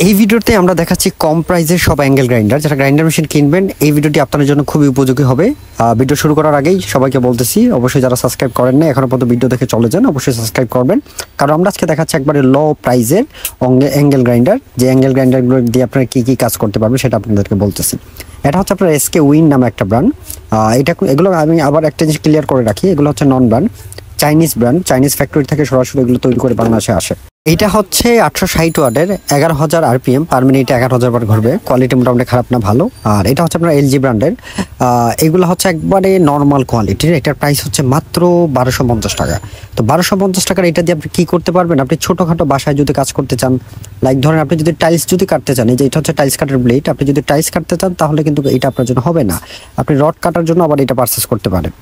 এই ভিডিওতে আমরা দেখাচ্ছি কম প্রাইসের সব অ্যাঙ্গেল গ্রাইন্ডার। যারা গ্রাইন্ডার মেশিন কিনবেন এই ভিডিওটি আপনাদের জন্য খুবই উপযোগী হবে। ভিডিও শুরু করার আগেই সবাইকে বলতেছি, অবশ্যই যারা সাবস্ক্রাইব করেন না এখনো পর্যন্ত ভিডিও দেখে চলে যান, অবশ্যই সাবস্ক্রাইব করবেন। কারণ আমরা আজকে দেখাচ্ছি একবারে লো প্রাইসের অ্যাঙ্গেল গ্রাইন্ডার, যে অ্যাঙ্গেল গ্রাইন্ডারগুলো দিয়ে আপনারা কী কী কাজ করতে পারবেন সেটা আপনাদেরকে বলতেছি। এটা হচ্ছে আপনার এসকে উইন নামে একটা ব্র্যান্ড। এগুলো আমি আবার একটা জিনিস ক্লিয়ার করে রাখি, এগুলো হচ্ছে নন brand, Chinese brand, Chinese factory থেকে সরাসরি এগুলো তৈরি করে বাংলাদেশে আসে। এইটা হচ্ছে 860 ওয়াটের 11,000 RPM পার মিনিটে 11,000 বার ঘুরবে। কোয়ালিটি মোটামুটি খারাপ না, ভালো। আর এটা হচ্ছে আপনার এলজি ব্র্যান্ডের। এগুলো হচ্ছে একবারে নর্মাল কোয়ালিটির। এটার প্রাইস হচ্ছে মাত্র 1250 টাকা। তো 1250 টাকার এটা দিয়ে আপনি কী করতে পারবেন? আপনি ছোটোখাটো বাসায় যদি কাজ করতে চান, লাইক ধরেন আপনি যদি টাইলস যদি কাটতে চান, এই যে এটা হচ্ছে টাইলস কাটার ব্লেড, আপনি যদি টাইলস কাটতে চান তাহলে কিন্তু এটা আপনার জন্য হবে না। আপনি রড কাটার জন্য আবার এটা পারচেস করতে পারেন।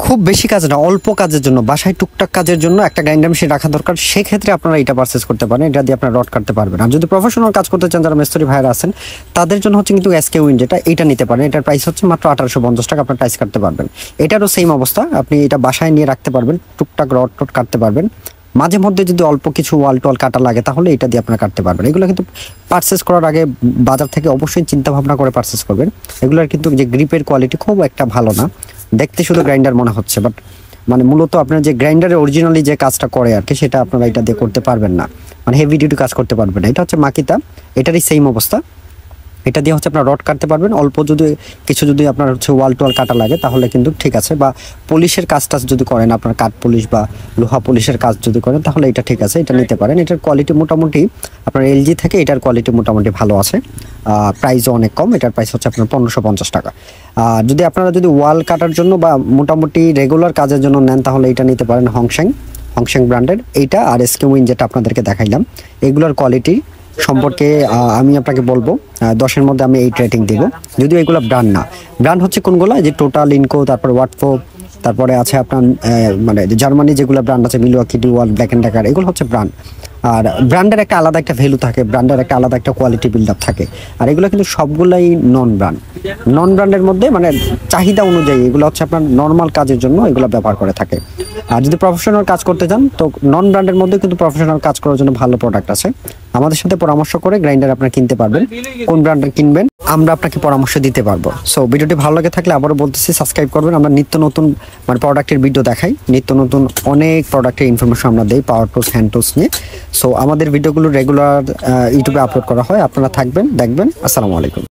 খুব বেশি কাজ না, অল্প কাজের জন্য, বাসায় টুকটাক কাজের জন্য একটা গ্রাইন্ডার মেশিন রাখা দরকার, সেক্ষেত্রে আপনারা এটা পারচেস করতে পারেন। এটা দিয়ে আপনারা রড কাটতে পারবেন। আর যদি প্রফেশনাল কাজ করতে চান, যারা মিস্ত্রি ভাইরা আছেন, তাদের জন্য হচ্ছে কিন্তু এসকে উইন, যেটা এটা নিতে পারেন। এটার প্রাইস হচ্ছে মাত্র 1850 টাকা, আপনার টাইলস কাটতে পারবেন। এটারও সেম অবস্থা, আপনি এটা বাসায় নিয়ে রাখতে পারবেন, টুকটাক রড টড কাটতে পারবেন। মাঝে মধ্যে যদি অল্প কিছু ওয়াল টোয়াল কাটা লাগে তাহলে এটা দিয়ে আপনারা কাটতে পারবেন। এগুলো কিন্তু পারচেস করার আগে বাজার থেকে অবশ্যই চিন্তা ভাবনা করে পারচেস করবেন। এগুলোর কিন্তু যে গ্রিপের কোয়ালিটি খুব একটা ভালো না, দেখতে শুধু গ্রাইন্ডার মনে হচ্ছে, বাট মানে মূলত আপনার যে গ্রাইন্ডারে অরিজিনালি যে কাজটা করে আর কি, সেটা আপনারা এটা দিয়ে করতে পারবেন না, মানে হেভি ডিউটি কাজ করতে পারবেন না। এটা হচ্ছে মাকিতা, এটারই সেম অবস্থা। এটা দিয়ে হচ্ছে আপনার রড কাটতে পারবেন, অল্প যদি কিছু যদি আপনার হচ্ছে ওয়াল টোয়াল কাটা লাগে তাহলে কিন্তু ঠিক আছে, বা পলিশের কাজ টাজ যদি করেন, আপনার কাঠ পলিশ বা লোহা পলিশের কাজ যদি করেন তাহলে এটা ঠিক আছে, এটা নিতে পারেন। এটার কোয়ালিটি মোটামুটি আপনার এলজি থেকে এটার কোয়ালিটি মোটামুটি ভালো আছে। প্রাইসও অনেক কম, এটার প্রাইস হচ্ছে আপনার 1550 টাকা। যদি আপনারা যদি ওয়াল কাটার জন্য বা মোটামুটি রেগুলার কাজের জন্য নেন তাহলে এটা নিতে পারেন হংশেং ব্র্যান্ডের এইটা। আর এসকে উইন যেটা আপনাদেরকে দেখাইলাম, এগুলোর কোয়ালিটি সম্পর্কে আমি আপনাকে বলবো 10-এর মধ্যে আমি 8 রেটিং দিব। যদিও এগুলো ব্র্যান্ড না, ব্র্যান্ড হচ্ছে কোনগুলো, যে টোটাল, ইনকো, তারপর ওয়াটফো, তারপরে আছে আপনার মানে জার্মানি যেগুলো ব্র্যান্ড আছে, Milwaukee, Dewald, black and decker, এগুলো হচ্ছে ব্র্যান্ড। আর ব্র্যান্ডের একটা আলাদা একটা ভ্যালু থাকে, ব্র্যান্ডের একটা আলাদা একটা কোয়ালিটি বিল্ড আপ থাকে। আর এগুলো কিন্তু সবগুলাই নন ব্র্যান্ডের মধ্যে, মানে চাহিদা অনুযায়ী এগুলো হচ্ছে আপনার নর্মাল কাজের জন্য এগুলো ব্যবহার করে থাকে। আর যদি প্রফেশনাল কাজ করতে চান তো নন ব্র্যান্ডের মধ্যে কিন্তু প্রফেশনাল কাজ করার জন্য ভালো প্রোডাক্ট আছে। আমাদের সাথে পরামর্শ করে গ্রাইন্ডার আপনারা কিনতে পারবেন। কোন ব্র্যান্ডের কিনবেন আমরা আপনাকে পরামর্শ দিতে পারবো। সো ভিডিওটি ভালো লাগে থাকলে আবারও বলতেছি সাবস্ক্রাইব করবেন। আমরা নিত্য নতুন মানে প্রোডাক্টের ভিডিও দেখাই, নিত্য নতুন অনেক প্রোডাক্টের ইনফরমেশন আমরা দেই, পাওয়ার টুলস, হ্যান্ড টুলস নিয়ে। সো আমাদের ভিডিওগুলো রেগুলার ইউটিউবে আপলোড করা হয়, আপনারা থাকবেন, দেখবেন। আসসালামু আলাইকুম।